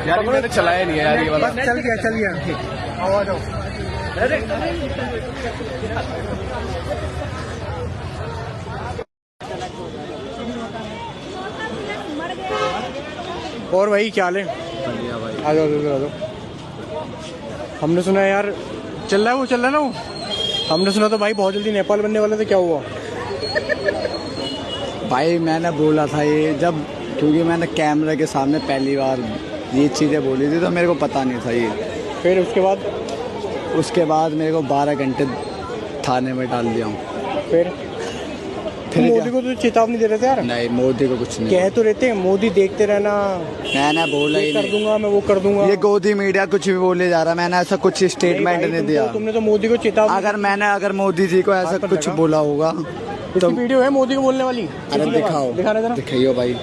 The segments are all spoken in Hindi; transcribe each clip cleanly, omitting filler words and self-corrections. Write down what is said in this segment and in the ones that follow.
यार मैंने चलाया नहीं है यार ये वाला। चल गया आ जाओ। और भाई क्या हाल है? आ जाओ आ जाओ। हमने सुना यार चल रहा है ना वो। हमने सुना तो भाई बहुत जल्दी नेपाल बनने वाला था, क्या हुआ? भाई मैंने बोला था ये जब, क्योंकि मैंने कैमरे के सामने पहली बार ये चीज़ें बोली थी तो मेरे को पता नहीं था ये। फिर उसके बाद मेरे को 12 घंटे थाने में डाल दिया हूँ। फिर मोदी को तो चेतावनी दे रहे थे यार। नहीं, मोदी को कुछ नहीं कह तो रहते हैं मोदी देखते रहना, मैंने बोला ही कर दूंगा मैं, वो कर दूंगा। ये गोदी मीडिया कुछ भी बोले जा रहा है, मैंने ऐसा कुछ स्टेटमेंट नहीं दिया। तुमने तो मोदी को चेतावनी, अगर मोदी जी को ऐसा कुछ बोला होगा तो वीडियो है मोदी को बोलने वाली। अरे दिखाओ, दिखाना जरा, दिखाइयो भाई।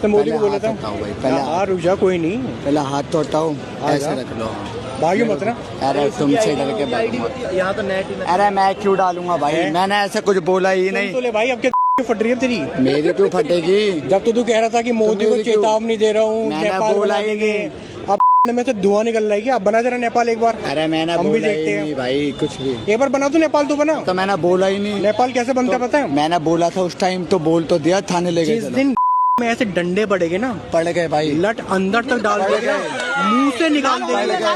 तो मोदी को बोला था पहले रुक जा, कोई नहीं, पहले हाथ तो हटाओ, ऐसे रख लो, भागी मत ना। अरे तुमसे डर के यहाँ तो नेट। अरे मैं क्यों डालूंगा भाई, मैंने ऐसा कुछ बोला ही नहीं। तो ले भाई, अब क्या फट रही है तेरी? मेरी क्यों फटेगी? जब तो तू कह रहा था कि मोदी को चेतावनी दे रहा हूँ, मैंने बोला ही नहीं। अब में से धुआं निकल रहा है क्या? अब बना जरा नेपाल एक बार। अरे मैंने हम भी बोला देखते ही हैं नहीं भाई, कुछ भी एक बार बना, तो नेपाल तो बना। तो मैंने बोला ही नहीं। नेपाल कैसे बनता है पता है? मैंने बोला था उस टाइम, तो बोल तो दिया, थाने ले गए। जिस दिन में ऐसे डंडे पड़ेगे ना, पड़ गए भाई, लट अंदर तक डाल देगा, मुंह से निकाल देगा,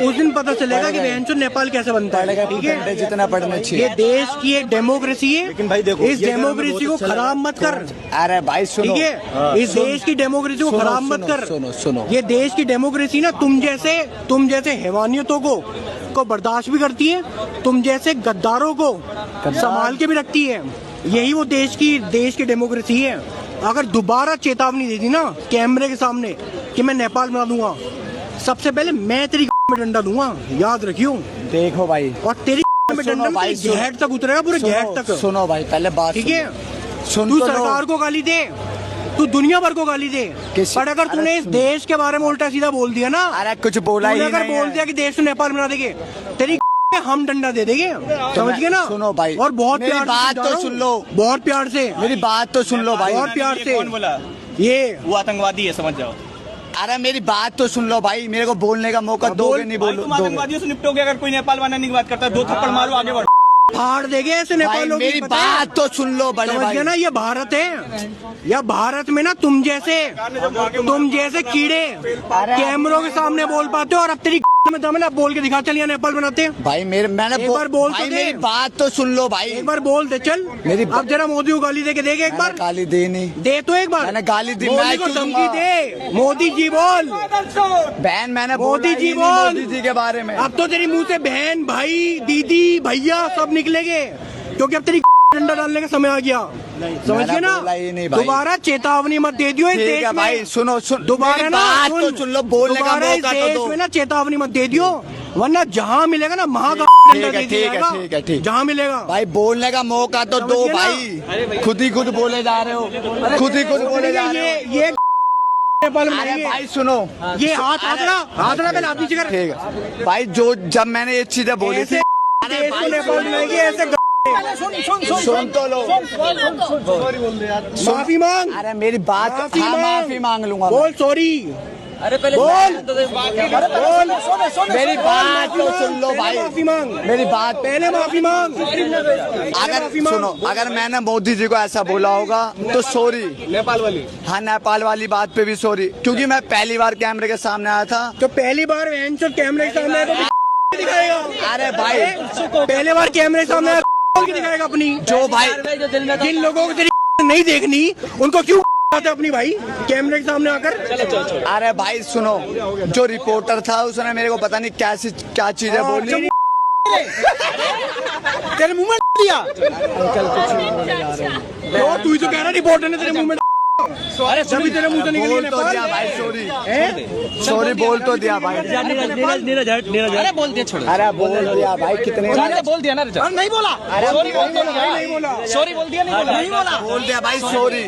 उस दिन पता चलेगा कि बहन नेपाल कैसे बनता है। ठीक है, जितना पढ़ना चाहिए। ये देश की एक डेमोक्रेसी है, लेकिन भाई देखो, इस डेमोक्रेसी को खराब मत कर। अरे भाई सुनो, ठीक है, इस देश की डेमोक्रेसी को खराब मत कर। सुनो, ये देश की डेमोक्रेसी ना तुम जैसे हैवानियतों को बर्दाश्त भी करती है, तुम जैसे गद्दारों को संभाल के भी रखती है। यही वो देश की डेमोक्रेसी है। अगर दोबारा चेतावनी दे दी ना कैमरे के सामने कि मैं नेपाल बना दूंगा, सबसे पहले मैं तेरी में डंडा दूंगा, याद रखियो। देखो भाई, और तेरी में डंडा भाई घेट तक उतरेगा, पूरे घेट तक। सुनो भाई, पहले बात ठीक है, सुन। तू सरकार को गाली दे, तू दुनिया भर को गाली दे, पर अगर तूने इस देश के बारे में उल्टा सीधा बोल दिया ना, अरे कुछ बोला ही नहीं, अगर बोल दिया कि देश को नेपाल बना देंगे, तेरी हम डंडा दे देंगे, समझ गए ना? सुनो भाई, और बहुत मेरी प्यार बात तो सुन लो, बहुत प्यार से मेरी बात तो सुन लो भाई, बहुत प्यार से। कौन बोला? ये वो आतंकवादी है, समझ जाओ। अरे मेरी बात तो सुन लो भाई, मेरे को बोलने का मौका दोगे नहीं? बोलो, तुम आतंकवादियों से निपटोगे अगर कोई नेपाल बनाने की बात करता है, 2 थप्पड़ मारो, आगे बढ़ो। फाड़ देंगे ऐसे नेपाल लोग। मेरी बात तो सुन लो बड़े भाई, ना, ये भारत है, या भारत में ना तुम जैसे कीड़े कैमरों के सामने बोल पाते हो, और अब तेरी में दम है ना, बोल के दिखा, चलिए नेपाल बनाते हैं भाई। मैंने एक बार बोल तो दे, मेरी बात तो सुन लो भाई, एक बार बोल दे, चल मेरी अब जरा मोदी को गाली दे के देगा एक बार। गाली दे नहीं दे तो एक बार, मैंने गाली दी, मोदी को धमकी दे, मोदी जी बोल, बहन मैंने मोदी जी बोल, मोदी जी के बारे में। अब तो तेरी मुंह से बहन, भाई, दीदी, भैया सब निकलेंगे, क्योंकि अब तेरी डंडा डालने का समय आ गया, समझ गए ना? दोबारा चेतावनी मत दे दियो इस देश में भाई। सुनो दोबारा ना तो सुन लो, बोलने का मौका तो दो। में ना चेतावनी मत दे दियो, वरना जहाँ मिलेगा ना वहाँ का डंडा दे दिया जाएगा, ठीक, जहाँ मिलेगा भाई बोलने का मौका तो दो भाई, खुद ही बोले जा रहे हो, खुद ही बोले जा रहे हो। ये नेपाल में अरे भाई सुनो, ये हाथ पहले हाथ नीचे कर। ठीक है भाई, जब मैंने ये चीजें बोली थी, नेपाल में ऐसे सुन तो लो, माफी मांग। अरे मेरी बात, माफी मांग लूंगा, बोल सॉरी, अरे पहले बोल, मेरी बात तो सुन लो भाई, माफी मांग, मेरी बात पहले माफी मांग। अगर सुनो, अगर मैंने मोदी जी को ऐसा बोला होगा तो सॉरी, नेपाल वाली, हाँ नेपाल वाली बात पे भी सॉरी, क्योंकि मैं पहली बार कैमरे के सामने आया था। तो पहली बार कैमरे के सामने आया तो दिखाएगा? अरे भाई पहले बार कैमरे के सामने दिखाएगा अपनी, जो भाई जिन लोगों को तेरी नहीं देखनी उनको क्यों अपनी भाई कैमरे के सामने आकर। अरे भाई सुनो, जो रिपोर्टर था उसने मेरे को पता नहीं क्या चीजें बोली, तेरे मुंह में दिया, तू ही तो कह रहा रिपोर्टर ने तेरे मुंह में। अरे सभी तेरे मुंह से निकल बोल तो दिया भाई, सॉरी बोल तो दिया भाई, नीरज अरे बोल दिया, छोड़, अरे बोल दिया भाई, कितने बोल दिया ना, नहीं बोला, अरे नहीं बोला, सॉरी सॉरी बोल दिया, नहीं बोला बोल दिया भाई सॉरी।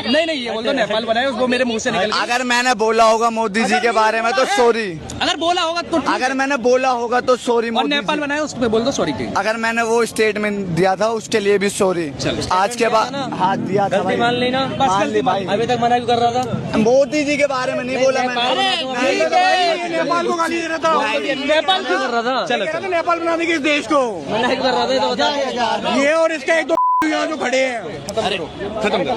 नहीं ये बोल दो नेपाल बनाए, उसको मेरे मुंह से निकल गया। अगर मैंने बोला होगा मोदी जी के बारे में तो सॉरी। अगर बोला होगा तो ठीक। अगर मैंने बोला होगा तो सॉरी और मोदी नेपाल जी। बनाए उसको बोल दो सॉरी की। अगर मैंने वो स्टेटमेंट दिया था उसके लिए भी सॉरी। आज के बाद हाथ दिया था भाई। मान लेना, मान ली भाई। अभी तक मना भी कर रहा था। मोदी जी के बारे में नहीं बोला मैंने। ये नेपाल को गाली दे रहा था, नेपाल क्यों कर रहा था? कह रहा था नेपाल बना देंगे इस देश को। मना ही कर रहा था, ये तो बता। ये और इसका एक दो यहाँ जो खड़े हैं खत्म कर